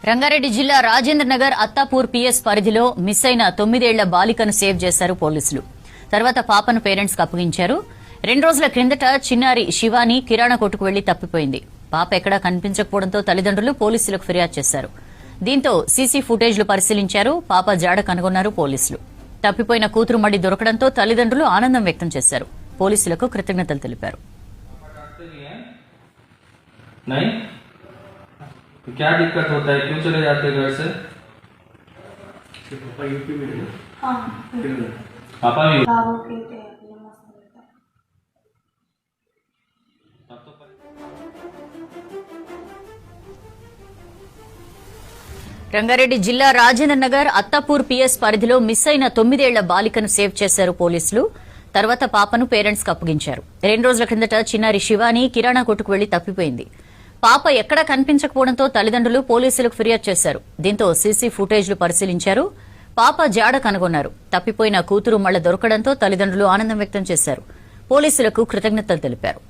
రంగారెడ్డి జిల్లా రాజేంద్ర నగర్ అత్తాపూర్ పిఎస్ పరిధిలో మిస్ అయిన 9 ఏళ్ల బాలికను సేవ్ చేశారు పోలీసులు. తర్వాత పాపను పేరెంట్స్ కు అప్పగించారు. 2 రోజుల క్రిందట చిన్నారి శివాని కిరాణా కొట్టుకు వెళ్లి తప్పిపోయింది. పాప ఎక్కడా కనిపించకపోవడంతో తల్లిదండ్రులు పోలీసులకు ఫిర్యాదు చేశారు. దీంతో సీసీ ఫుటేజ్లు పరిశీలించారు. పాప జాడ కనుగొన్నారు పోలీసులు. తప్పిపోయిన కూతురు మళ్లీ దొరకడంతో తల్లిదండ్రులు ఆనందం వ్యక్తం చేశారు. పోలీసులకు కృతజ్ఞతలు తెలిపారు. तो क्या दिक्कत होता है, क्यों चले जाते हैं घर से? पापा यूपी में है। पापा भी రంగారెడ్డి జిల్లా రాజేంద్ర నగర్ అత్తాపూర్ పిఎస్ పరిధిలో మిస్ అయిన 9 ఏళ్ల బాలికను సేవ్ చేశారు పోలీసులు. తర్వాత పాపను పేరెంట్స్ కు అప్పగించారు. 2 రోజుల కిందట చిన్నారి శివాని కిరాణా కొట్టుకు వెళ్లి తప్పిపోయింది. పాప ఎక్కడా కనిపించకపోవడంతో తల్లిదండ్రులు పోలీసులకు ఫిర్యాదు చేశారు. దీంతో సీసీ ఫుటేజ్లు పరిశీలించారు. పాప జాడ కనుగొన్నారు. తప్పిపోయిన కూతురు మళ్లీ దొరకడంతో తల్లిదండ్రులు ఆనందం వ్యక్తం చేశారు. పోలీసులకు కృతజ్ఞతలు తెలిపారు.